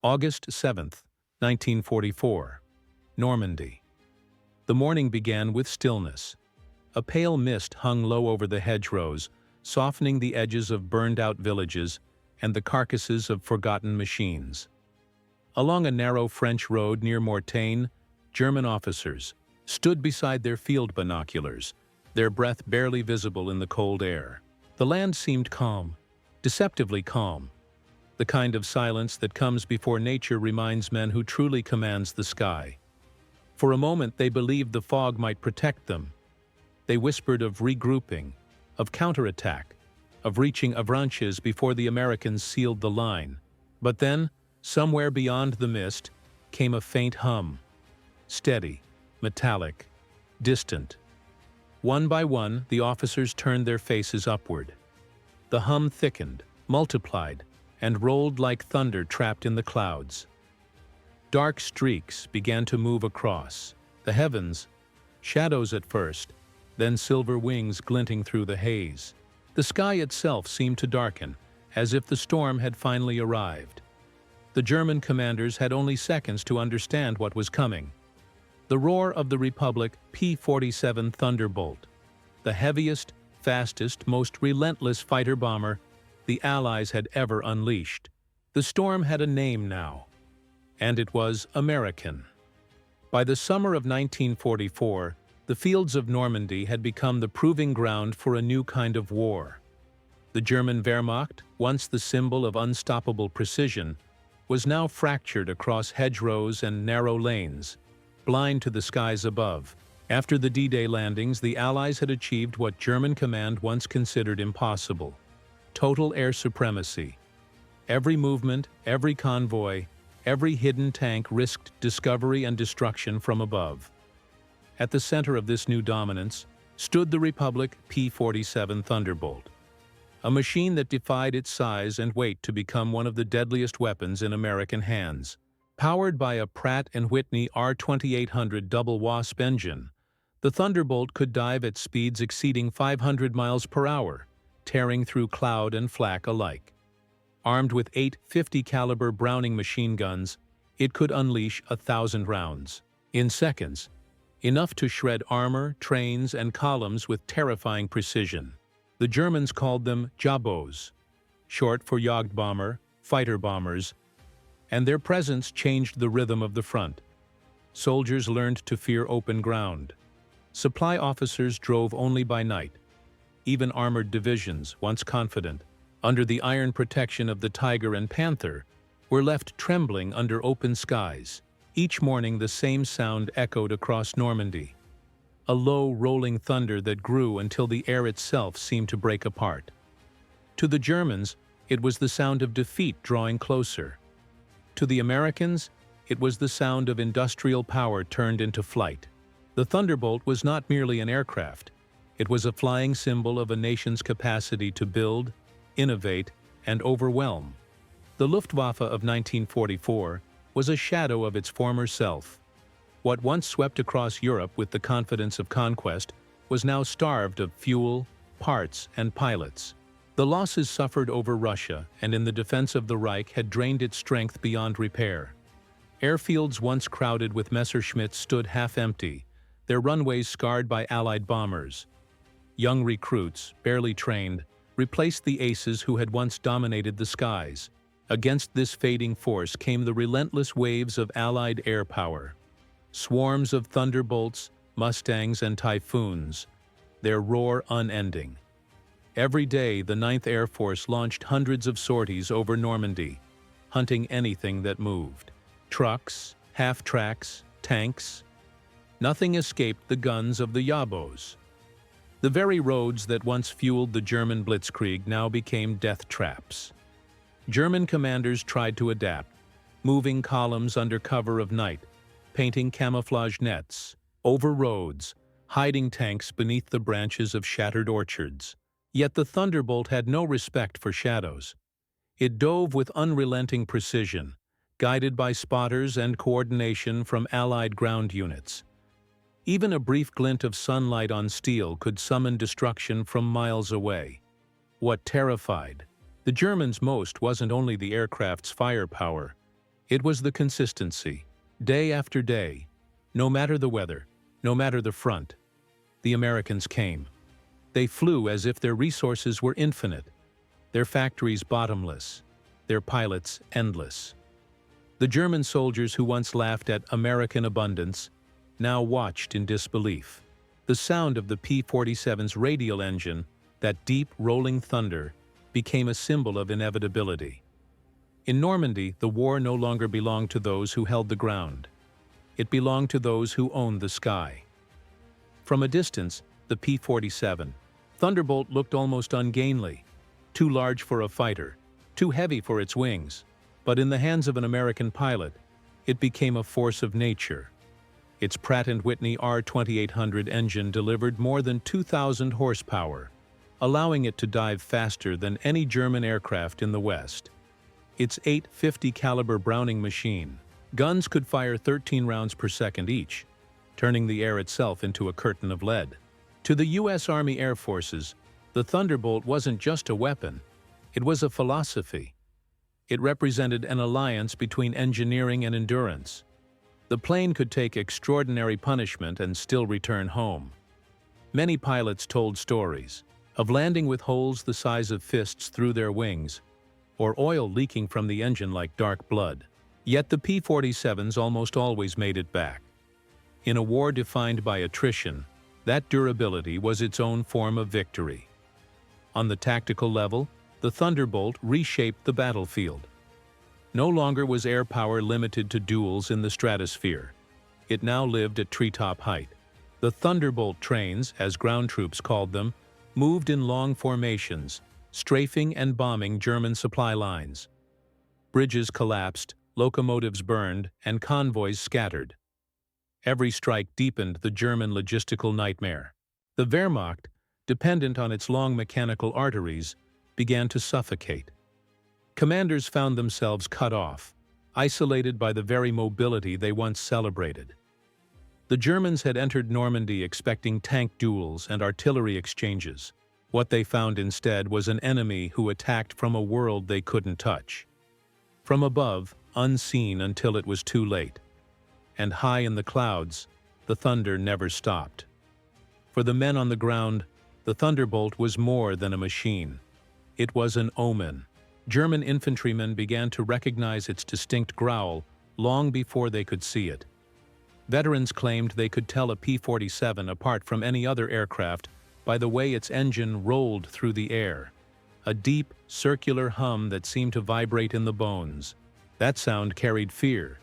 August 7th, 1944. Normandy. The morning began with stillness. A pale mist hung low over the hedgerows, softening the edges of burned-out villages and the carcasses of forgotten machines. Along a narrow French road near Mortagne, German officers stood beside their field binoculars, their breath barely visible in the cold air. The land seemed calm, deceptively calm. The kind of silence that comes before nature reminds men who truly commands the sky. For a moment they believed the fog might protect them. They whispered of regrouping, of counterattack, of reaching Avranches before the Americans sealed the line. But then, somewhere beyond the mist, came a faint hum. Steady, metallic, distant. One by one, the officers turned their faces upward. The hum thickened, multiplied, and rolled like thunder trapped in the clouds. Dark streaks began to move across the heavens, shadows at first, then silver wings glinting through the haze. The sky itself seemed to darken, as if the storm had finally arrived. The German commanders had only seconds to understand what was coming. The roar of the Republic P-47 Thunderbolt, the heaviest, fastest, most relentless fighter-bomber the Allies had ever unleashed. The storm had a name now, and it was American. By the summer of 1944, the fields of Normandy had become the proving ground for a new kind of war. The German Wehrmacht, once the symbol of unstoppable precision, was now fractured across hedgerows and narrow lanes, blind to the skies above. After the D-Day landings, the Allies had achieved what German command once considered impossible: total air supremacy. Every movement, every convoy, every hidden tank risked discovery and destruction from above. At the center of this new dominance stood the Republic P-47 Thunderbolt, a machine that defied its size and weight to become one of the deadliest weapons in American hands. Powered by a Pratt & Whitney R2800 double Wasp engine, the Thunderbolt could dive at speeds exceeding 500 miles per hour, tearing through cloud and flak alike. Armed with 8 50-caliber Browning machine guns, it could unleash 1,000 rounds. In seconds, enough to shred armor, trains, and columns with terrifying precision. The Germans called them Jabos, short for Jagdbomber, fighter bombers, and their presence changed the rhythm of the front. Soldiers learned to fear open ground. Supply officers drove only by night. Even armored divisions, once confident, under the iron protection of the Tiger and Panther, were left trembling under open skies. Each morning the same sound echoed across Normandy, a low, rolling thunder that grew until the air itself seemed to break apart. To the Germans, it was the sound of defeat drawing closer. To the Americans, it was the sound of industrial power turned into flight. The Thunderbolt was not merely an aircraft. It was a flying symbol of a nation's capacity to build, innovate, and overwhelm. The Luftwaffe of 1944 was a shadow of its former self. What once swept across Europe with the confidence of conquest was now starved of fuel, parts, and pilots. The losses suffered over Russia and in the defense of the Reich had drained its strength beyond repair. Airfields once crowded with Messerschmitts stood half-empty, their runways scarred by Allied bombers. Young recruits, barely trained, replaced the aces who had once dominated the skies. Against this fading force came the relentless waves of Allied air power. Swarms of Thunderbolts, Mustangs, and Typhoons, their roar unending. Every day, the 9th Air Force launched hundreds of sorties over Normandy, hunting anything that moved. Trucks, half-tracks, tanks. Nothing escaped the guns of the Jabos. The very roads that once fueled the German blitzkrieg now became death traps. German commanders tried to adapt, moving columns under cover of night, painting camouflage nets, over roads, hiding tanks beneath the branches of shattered orchards. Yet the Thunderbolt had no respect for shadows. It dove with unrelenting precision, guided by spotters and coordination from Allied ground units. Even a brief glint of sunlight on steel could summon destruction from miles away. What terrified the Germans most wasn't only the aircraft's firepower, It was the consistency. Day after day, no matter the weather, no matter the front, the Americans came. They flew as if their resources were infinite, their factories bottomless, their pilots endless. The German soldiers who once laughed at American abundance now watched in disbelief. The sound of the P-47's radial engine, that deep, rolling thunder, became a symbol of inevitability. In Normandy, the war no longer belonged to those who held the ground. It belonged to those who owned the sky. From a distance, the P-47 Thunderbolt looked almost ungainly, too large for a fighter, too heavy for its wings. But in the hands of an American pilot, it became a force of nature. Its Pratt & Whitney R2800 engine delivered more than 2,000 horsepower, allowing it to dive faster than any German aircraft in the West. Its 850 caliber Browning machine guns could fire 13 rounds per second each, turning the air itself into a curtain of lead. To the U.S. Army Air Forces, the Thunderbolt wasn't just a weapon, it was a philosophy. It represented an alliance between engineering and endurance. The plane could take extraordinary punishment and still return home. Many pilots told stories of landing with holes the size of fists through their wings, or oil leaking from the engine like dark blood. Yet the P-47s almost always made it back. In a war defined by attrition, that durability was its own form of victory. On the tactical level, the Thunderbolt reshaped the battlefield. No longer was air power limited to duels in the stratosphere. It now lived at treetop height. The Thunderbolt trains, as ground troops called them, moved in long formations, strafing and bombing German supply lines. Bridges collapsed, locomotives burned, and convoys scattered. Every strike deepened the German logistical nightmare. The Wehrmacht, dependent on its long mechanical arteries, began to suffocate. Commanders found themselves cut off, isolated by the very mobility they once celebrated. The Germans had entered Normandy expecting tank duels and artillery exchanges. What they found instead was an enemy who attacked from a world they couldn't touch. From above, unseen until it was too late. And high in the clouds, the thunder never stopped. For the men on the ground, the Thunderbolt was more than a machine. It was an omen. German infantrymen began to recognize its distinct growl long before they could see it. Veterans claimed they could tell a P-47 apart from any other aircraft by the way its engine rolled through the air, a deep, circular hum that seemed to vibrate in the bones. That sound carried fear.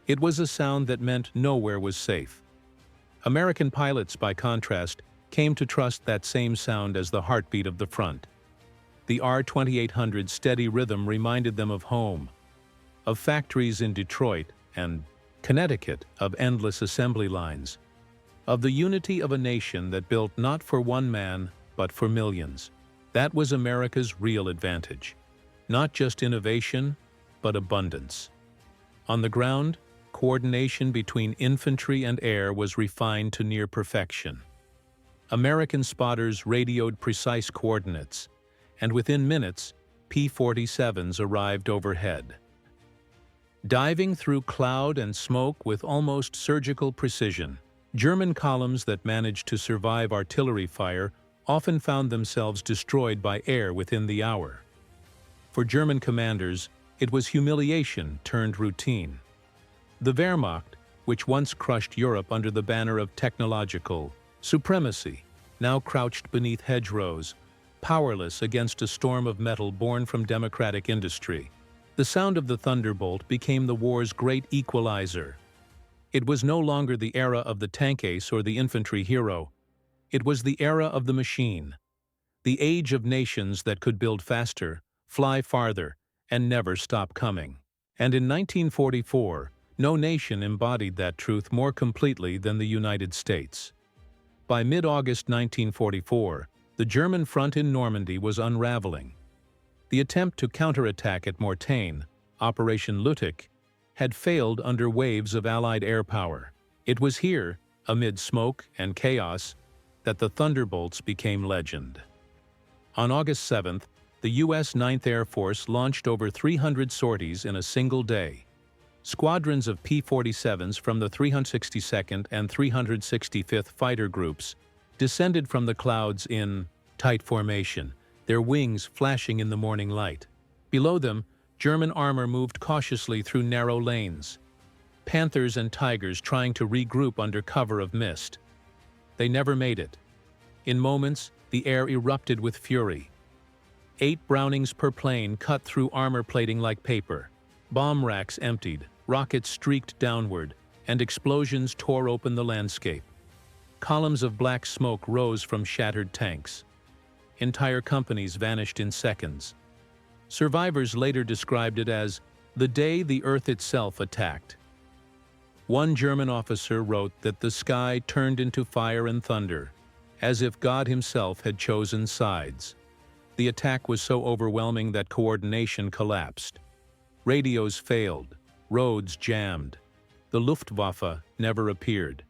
It was a sound that meant nowhere was safe. American pilots, by contrast, came to trust that same sound as the heartbeat of the front. The R2800's steady rhythm reminded them of home, of factories in Detroit and Connecticut, of endless assembly lines, of the unity of a nation that built not for one man, but for millions. That was America's real advantage. Not just innovation, but abundance. On the ground, coordination between infantry and air was refined to near perfection. American spotters radioed precise coordinates, and within minutes, P-47s arrived overhead. Diving through cloud and smoke with almost surgical precision, German columns that managed to survive artillery fire often found themselves destroyed by air within the hour. For German commanders, it was humiliation turned routine. The Wehrmacht, which once crushed Europe under the banner of technological supremacy, now crouched beneath hedgerows, powerless against a storm of metal born from democratic industry. The sound of the Thunderbolt became the war's great equalizer. It was no longer the era of the tank ace or the infantry hero. It was the era of the machine, the age of nations that could build faster, fly farther, and never stop coming. And in 1944, no nation embodied that truth more completely than the United States. By mid-August 1944, the German front in Normandy was unraveling. The attempt to counterattack at Mortain, Operation Lüttich, had failed under waves of Allied air power. It was here, amid smoke and chaos, that the Thunderbolts became legend. On August 7th, the U.S. 9th Air Force launched over 300 sorties in a single day. Squadrons of P-47s from the 362nd and 365th Fighter Groups descended from the clouds in tight formation, their wings flashing in the morning light. Below them, German armor moved cautiously through narrow lanes, panthers and tigers trying to regroup under cover of mist. They never made it. In moments, the air erupted with fury. 8 Brownings per plane cut through armor plating like paper. Bomb racks emptied, rockets streaked downward, and explosions tore open the landscape. Columns of black smoke rose from shattered tanks. Entire companies vanished in seconds. Survivors later described it as the day the Earth itself attacked. One German officer wrote that the sky turned into fire and thunder, as if God himself had chosen sides. The attack was so overwhelming that coordination collapsed. Radios failed, roads jammed. The Luftwaffe never appeared.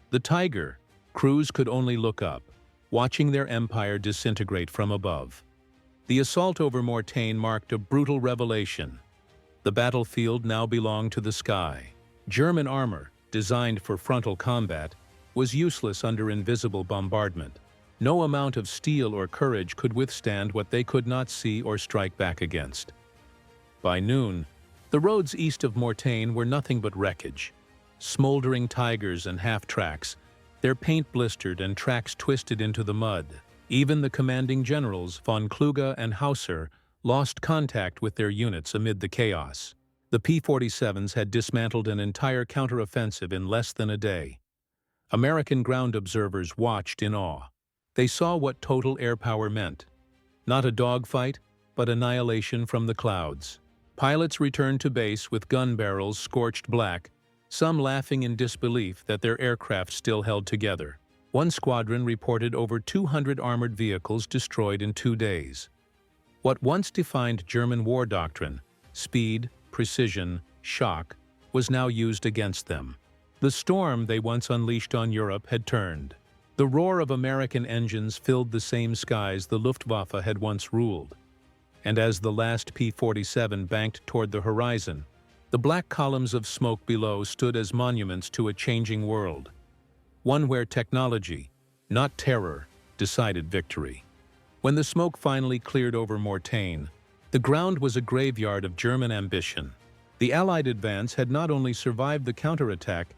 The Tiger, crews could only look up, watching their empire disintegrate from above. The assault over Mortain marked a brutal revelation. The battlefield now belonged to the sky. German armor, designed for frontal combat, was useless under invisible bombardment. No amount of steel or courage could withstand what they could not see or strike back against. By noon, the roads east of Mortain were nothing but wreckage. Smoldering Tigers and half-tracks, their paint blistered and tracks twisted into the mud. Even the commanding generals, von Kluge and Hauser, lost contact with their units amid the chaos. The P-47s had dismantled an entire counteroffensive in less than a day. American ground observers watched in awe. They saw what total air power meant. Not a dogfight, but annihilation from the clouds. Pilots returned to base with gun barrels scorched black, some laughing in disbelief that their aircraft still held together. One squadron reported over 200 armored vehicles destroyed in 2 days. What once defined German war doctrine, speed, precision, shock, was now used against them. The storm they once unleashed on Europe had turned. The roar of American engines filled the same skies the Luftwaffe had once ruled. And as the last P-47 banked toward the horizon, the black columns of smoke below stood as monuments to a changing world. One where technology, not terror, decided victory. When the smoke finally cleared over Mortain, the ground was a graveyard of German ambition. The Allied advance had not only survived the counterattack,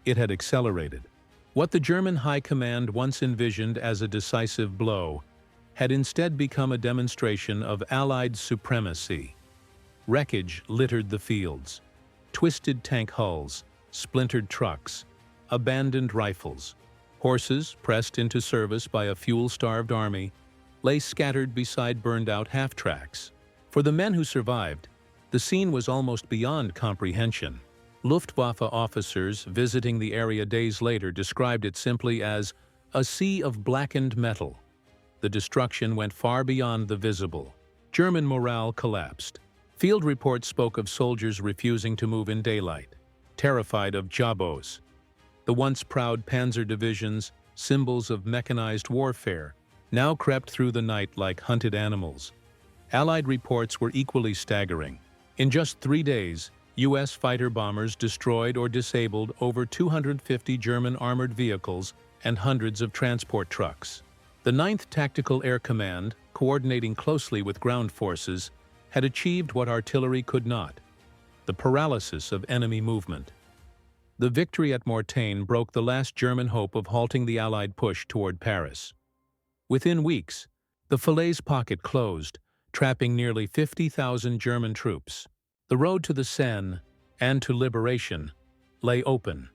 it had accelerated. What the German High Command once envisioned as a decisive blow had instead become a demonstration of Allied supremacy. Wreckage littered the fields. Twisted tank hulls, splintered trucks, abandoned rifles. Horses, pressed into service by a fuel-starved army, lay scattered beside burned-out half-tracks. For the men who survived, the scene was almost beyond comprehension. Luftwaffe officers visiting the area days later described it simply as a sea of blackened metal. The destruction went far beyond the visible. German morale collapsed. Field reports spoke of soldiers refusing to move in daylight, terrified of jabos. The once proud panzer divisions, symbols of mechanized warfare, now crept through the night like hunted animals. Allied reports were equally staggering. In just 3 days, U.S. fighter bombers destroyed or disabled over 250 German armored vehicles and hundreds of transport trucks. The 9th Tactical Air Command, coordinating closely with ground forces, had achieved what artillery could not: the paralysis of enemy movement. The victory at Mortain broke the last German hope of halting the Allied push toward Paris. Within weeks, the Falaise pocket closed, trapping nearly 50,000 German troops. The road to the Seine and to liberation lay open.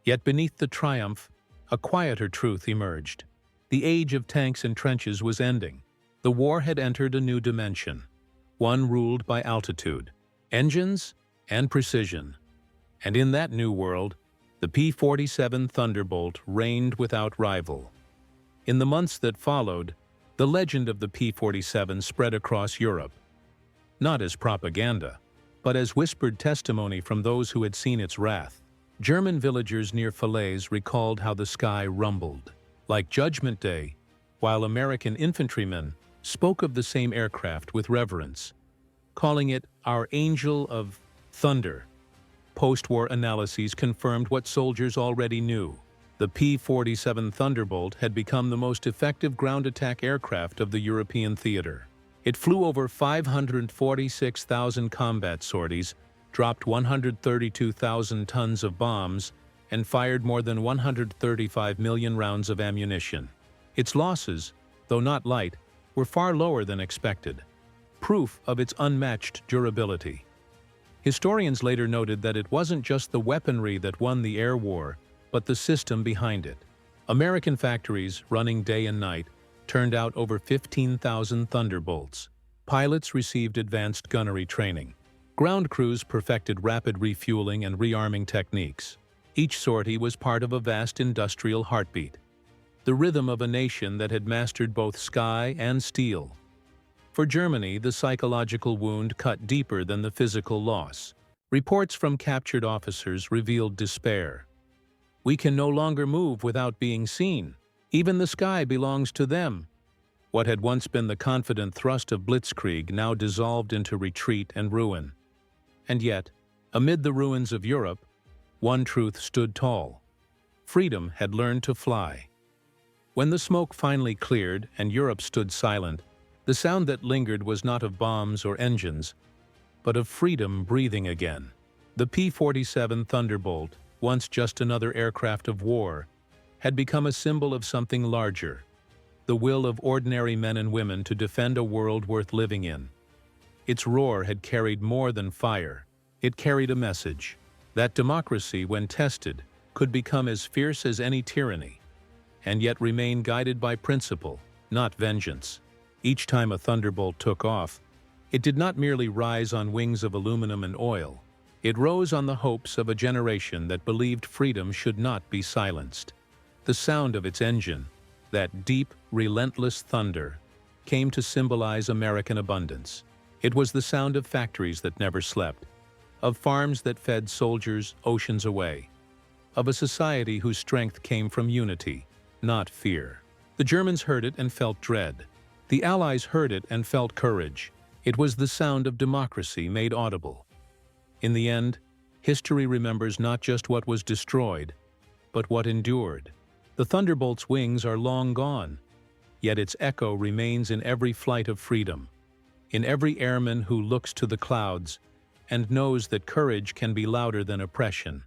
Yet beneath the triumph, a quieter truth emerged. The age of tanks and trenches was ending. The war had entered a new dimension, one ruled by altitude, engines, and precision. And in that new world, the P-47 Thunderbolt reigned without rival. In the months that followed, the legend of the P-47 spread across Europe, not as propaganda, but as whispered testimony from those who had seen its wrath. German villagers near Falaise recalled how the sky rumbled, like Judgment Day, while American infantrymen spoke of the same aircraft with reverence, calling it our Angel of Thunder. Post-war analyses confirmed what soldiers already knew. The P-47 Thunderbolt had become the most effective ground attack aircraft of the European theater. It flew over 546,000 combat sorties, dropped 132,000 tons of bombs, and fired more than 135 million rounds of ammunition. Its losses, though not light, were far lower than expected, proof of its unmatched durability. Historians later noted that it wasn't just the weaponry that won the air war, but the system behind it. American factories, running day and night, turned out over 15,000 Thunderbolts. Pilots received advanced gunnery training. Ground crews perfected rapid refueling and rearming techniques. Each sortie was part of a vast industrial heartbeat, the rhythm of a nation that had mastered both sky and steel. For Germany, the psychological wound cut deeper than the physical loss. Reports from captured officers revealed despair. "We can no longer move without being seen. Even the sky belongs to them." What had once been the confident thrust of blitzkrieg now dissolved into retreat and ruin. And yet, amid the ruins of Europe, one truth stood tall. Freedom had learned to fly. When the smoke finally cleared and Europe stood silent, the sound that lingered was not of bombs or engines, but of freedom breathing again. The P-47 Thunderbolt, once just another aircraft of war, had become a symbol of something larger, the will of ordinary men and women to defend a world worth living in. Its roar had carried more than fire. It carried a message that democracy, when tested, could become as fierce as any tyranny, and yet remain guided by principle, not vengeance. Each time a Thunderbolt took off, it did not merely rise on wings of aluminum and oil. It rose on the hopes of a generation that believed freedom should not be silenced. The sound of its engine, that deep, relentless thunder, came to symbolize American abundance. It was the sound of factories that never slept, of farms that fed soldiers oceans away, of a society whose strength came from unity, not fear. The Germans heard it and felt dread. The Allies heard it and felt courage. It was the sound of democracy made audible. In the end, history remembers not just what was destroyed, but what endured. The Thunderbolt's wings are long gone, yet its echo remains in every flight of freedom, in every airman who looks to the clouds and knows that courage can be louder than oppression.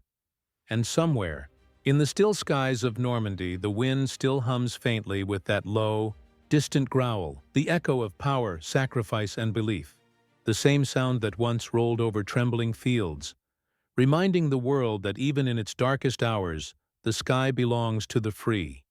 And somewhere, in the still skies of Normandy, the wind still hums faintly with that low, distant growl, the echo of power, sacrifice, and belief. The same sound that once rolled over trembling fields, reminding the world that even in its darkest hours, the sky belongs to the free.